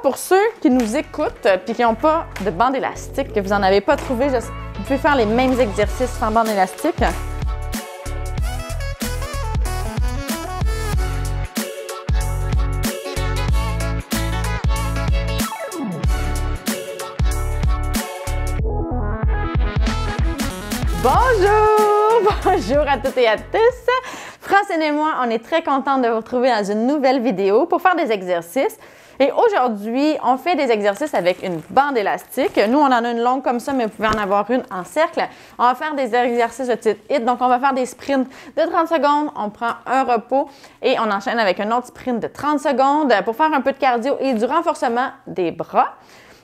pour ceux qui nous écoutent et qui n'ont pas de bande élastique, que vous n'en avez pas trouvé, vous pouvez faire les mêmes exercices sans bande élastique. Bonjour! Bonjour à toutes et à tous! Francine et moi, on est très contentes de vous retrouver dans une nouvelle vidéo pour faire des exercices. Et aujourd'hui, on fait des exercices avec une bande élastique. Nous, on en a une longue comme ça, mais vous pouvez en avoir une en cercle. On va faire des exercices de type HIIT. Donc, on va faire des sprints de 30 secondes. On prend un repos et on enchaîne avec un autre sprint de 30 secondes pour faire un peu de cardio et du renforcement des bras.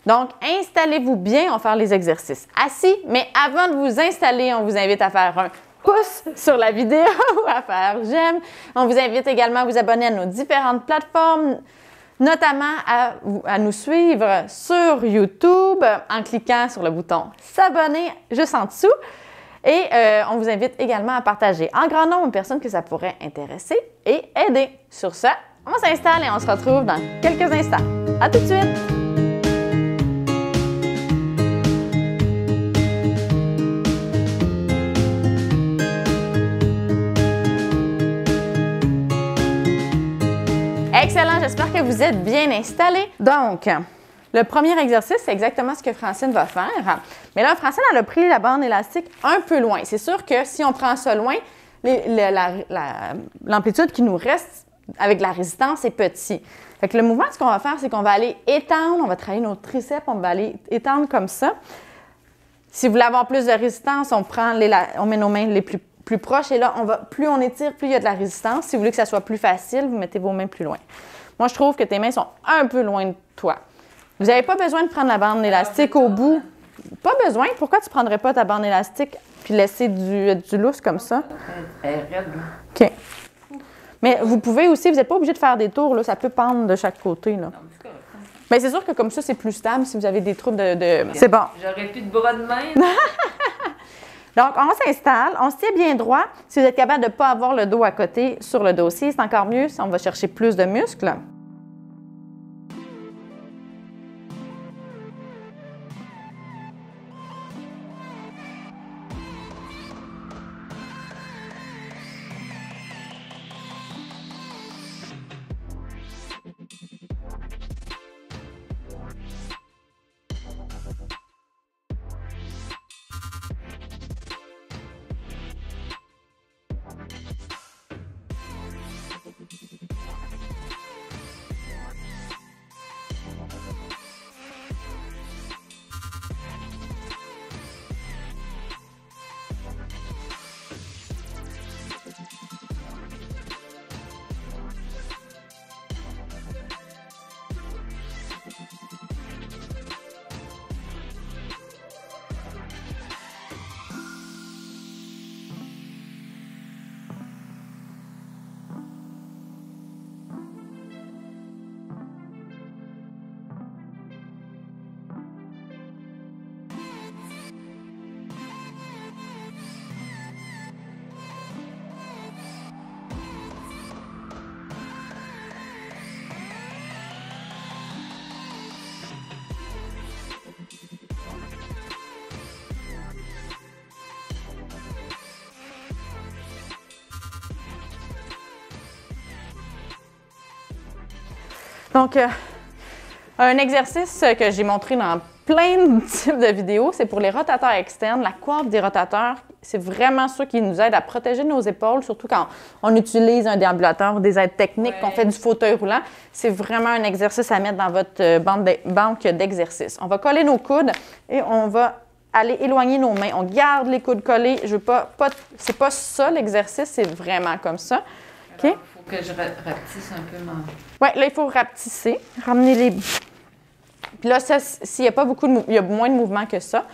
Donc, installez-vous bien, on va faire les exercices assis, mais avant de vous installer, on vous invite à faire un pouce sur la vidéo ou à faire j'aime. On vous invite également à vous abonner à nos différentes plateformes, notamment à nous suivre sur YouTube en cliquant sur le bouton s'abonner juste en dessous. Et on vous invite également à partager en grand nombre de personnes que ça pourrait intéresser et aider. Sur ça, on s'installe et on se retrouve dans quelques instants. À tout de suite! Excellent, j'espère que vous êtes bien installés. Donc, le premier exercice, c'est exactement ce que Francine va faire. Mais là, Francine, elle a pris la bande élastique un peu loin. C'est sûr que si on prend ça loin, l'amplitude qui nous reste avec la résistance est petit. Fait que le mouvement, ce qu'on va faire, c'est qu'on va aller étendre, on va travailler nos triceps, on va aller étendre comme ça. Si vous voulez avoir plus de résistance, on met nos mains les plus proches et là, plus on étire, plus il y a de la résistance. Si vous voulez que ça soit plus facile, vous mettez vos mains plus loin. Moi, je trouve que tes mains sont un peu loin de toi. Vous n'avez pas besoin de prendre la bande élastique au bout. Pas besoin. Pourquoi tu ne prendrais pas ta bande élastique puis laisser du lousse comme ça? Elle est raide. OK. Mais vous pouvez aussi, vous n'êtes pas obligé de faire des tours, là, ça peut pendre de chaque côté. Là. Bien, c'est sûr que comme ça, c'est plus stable si vous avez des troubles de... C'est bon. J'aurais plus de bras de main. Donc, on s'installe, on se tient bien droit. Si vous êtes capable de ne pas avoir le dos à côté sur le dossier, c'est encore mieux si on va chercher plus de muscles. Donc, un exercice que j'ai montré dans plein de types de vidéos, c'est pour les rotateurs externes. La coiffe des rotateurs, c'est vraiment ça qui nous aide à protéger nos épaules, surtout quand on utilise un déambulateur ou des aides techniques, qu'on fait du fauteuil roulant. C'est vraiment un exercice à mettre dans votre banque d'exercices. On va coller nos coudes et on va aller éloigner nos mains. On garde les coudes collés. C'est pas ça l'exercice, c'est vraiment comme ça. OK? Il faut que je rapetisse un peu mon... Oui, là, il faut rapetisser. Ramener les... Puis là, s'il n'y a pas beaucoup de il y a moins de mouvement que ça.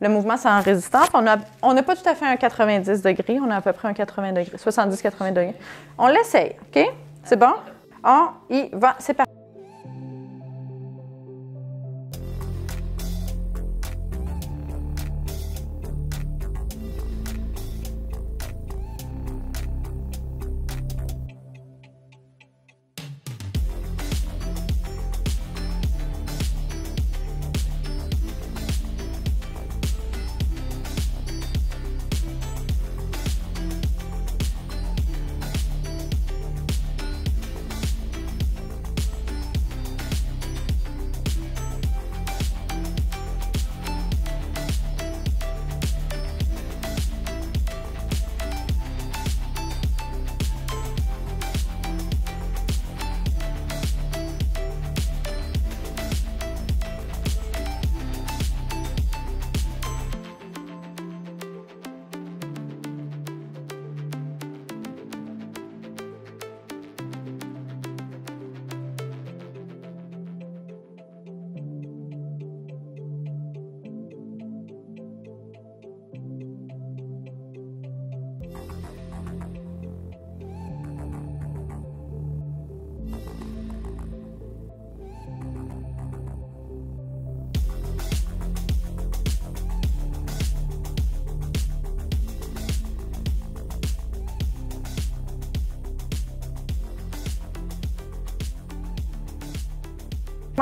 Le mouvement, c'est en résistance. On n'a pas tout à fait un 90 degrés. On a à peu près un 80 degrés, 70-80 degrés. On l'essaye, OK? C'est bon? On y va. C'est parti.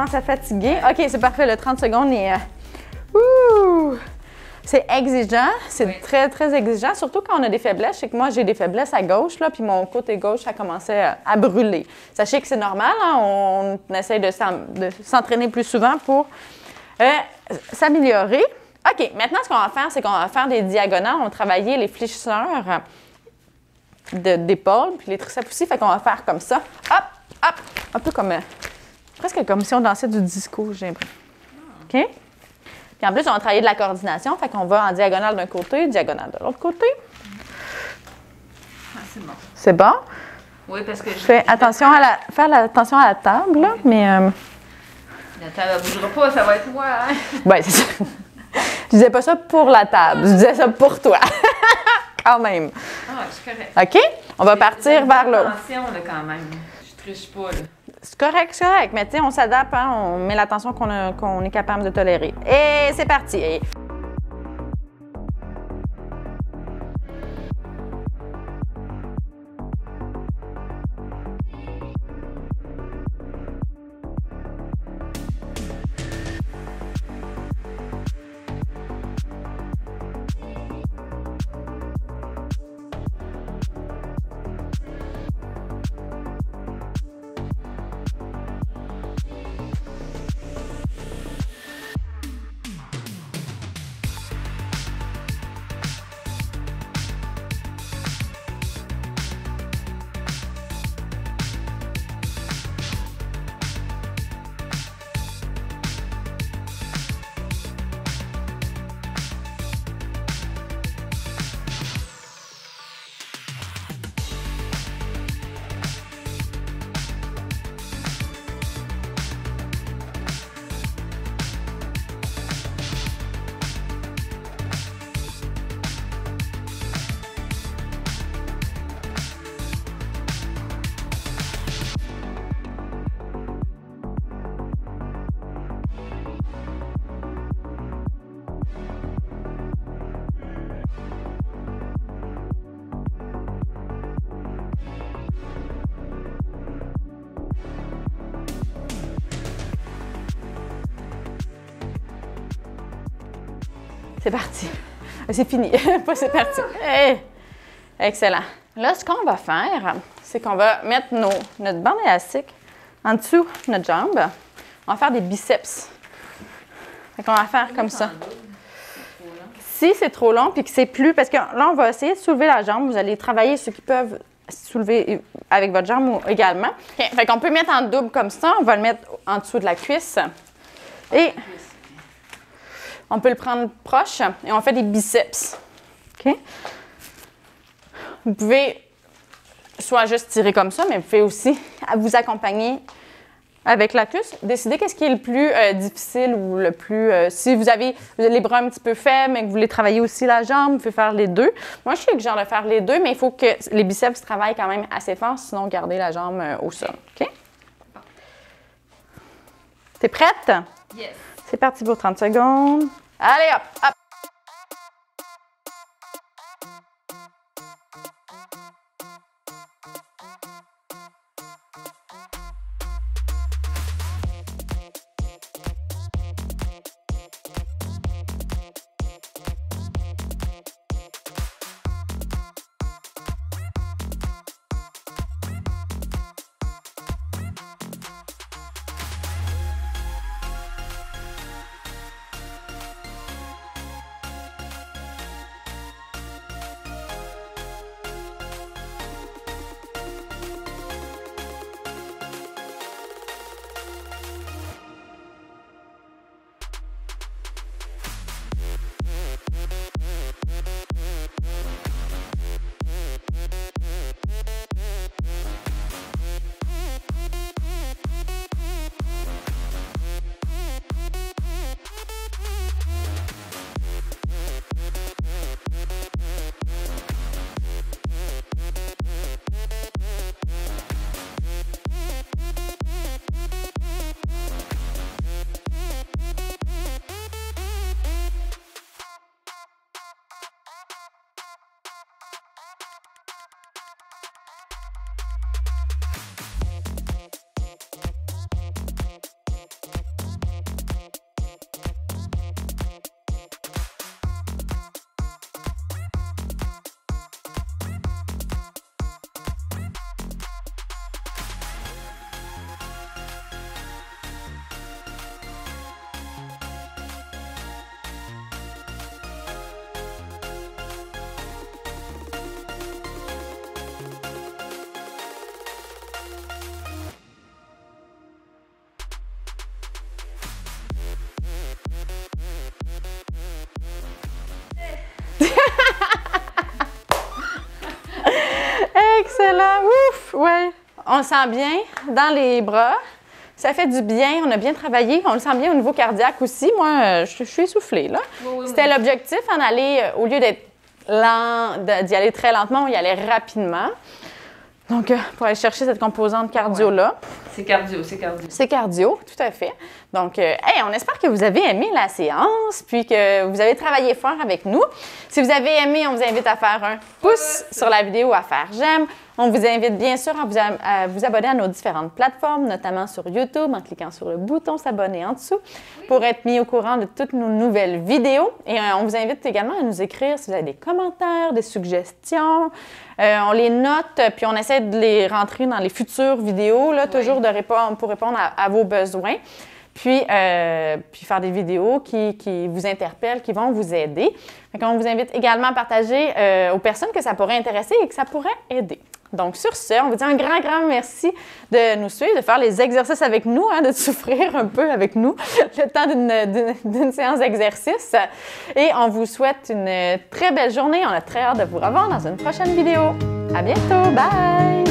commence à fatiguer. OK, c'est parfait. Le 30 secondes est... ouh! C'est exigeant. C'est oui. très, très exigeant. Surtout quand on a des faiblesses. Je sais que moi, j'ai des faiblesses à gauche, là, puis mon côté gauche, ça commençait à brûler. Sachez que c'est normal. Hein? On essaye de s'entraîner plus souvent pour s'améliorer. OK, maintenant, ce qu'on va faire, c'est qu'on va faire des diagonales. On va travailler les fléchisseurs d'épaule, puis les triceps aussi. Fait qu'on va faire comme ça. Hop, hop. Un peu comme... presque comme si on dansait du disco, j'ai l'impression. OK? Puis en plus, on va travailler de la coordination. Fait qu'on va en diagonale d'un côté, diagonale de l'autre côté. Ah, c'est bon. C'est bon? Oui, parce que Fais attention attention à la table, là, mais... La table ne bougera pas, ça va être moi. Hein? Oui, c'est ça. Je disais pas ça pour la table, je disais ça pour toi. Quand même. Ah, c'est correct. OK? On va partir vers là. Attention, là, quand même. Je triche pas, là. C'est correct. Mais tu sais, on s'adapte, hein, on met l'attention qu'on est capable de tolérer. Et c'est parti. C'est parti. C'est fini. Pas c'est parti. Hey. Excellent. Là, ce qu'on va faire, c'est qu'on va mettre notre bande élastique en dessous de notre jambe. On va faire des biceps. Fait qu'on va faire comme ça. Si c'est trop long puis que c'est plus... Parce que là, on va essayer de soulever la jambe. Vous allez travailler ceux qui peuvent soulever avec votre jambe également. Okay. Fait qu'on peut mettre en double comme ça. On va le mettre en dessous de la cuisse. Et on peut le prendre proche et on fait des biceps. OK? Vous pouvez soit juste tirer comme ça, mais vous pouvez aussi vous accompagner avec la cuisse. Décidez qu'est-ce qui est le plus difficile ou le plus... si vous avez les bras un petit peu faibles, mais que vous voulez travailler aussi la jambe, vous pouvez faire les deux. Moi, je suis le genre de faire les deux, mais il faut que les biceps travaillent quand même assez fort, sinon garder la jambe au sol. OK? T'es prête? Yes. C'est parti pour 30 secondes. Allez, hop, hop. là là, ouf, ouais. On le sent bien dans les bras. Ça fait du bien, on a bien travaillé. On le sent bien au niveau cardiaque aussi. Moi, je suis essoufflée, là. Oui, C'était l'objectif, en aller, au lieu d'être lent, d'y aller très lentement, on y allait rapidement. Donc, pour aller chercher cette composante cardio-là. C'est cardio, c'est cardio. C'est cardio, tout à fait. Donc, hey, on espère que vous avez aimé la séance, puis que vous avez travaillé fort avec nous. Si vous avez aimé, on vous invite à faire un pouce sur la vidéo, à faire j'aime. On vous invite bien sûr à vous abonner à nos différentes plateformes, notamment sur YouTube, en cliquant sur le bouton s'abonner en dessous pour être mis au courant de toutes nos nouvelles vidéos. Et on vous invite également à nous écrire si vous avez des commentaires, des suggestions. On les note, puis on essaie de les rentrer dans les futures vidéos, là, toujours pour répondre à vos besoins. Puis faire des vidéos qui vous interpellent, qui vont vous aider. Donc, on vous invite également à partager aux personnes que ça pourrait intéresser et que ça pourrait aider. Donc, sur ce, on vous dit un grand, grand merci de nous suivre, de faire les exercices avec nous, hein, de souffrir un peu avec nous le temps d'une séance d'exercice. Et on vous souhaite une très belle journée. On a très hâte de vous revoir dans une prochaine vidéo. À bientôt! Bye!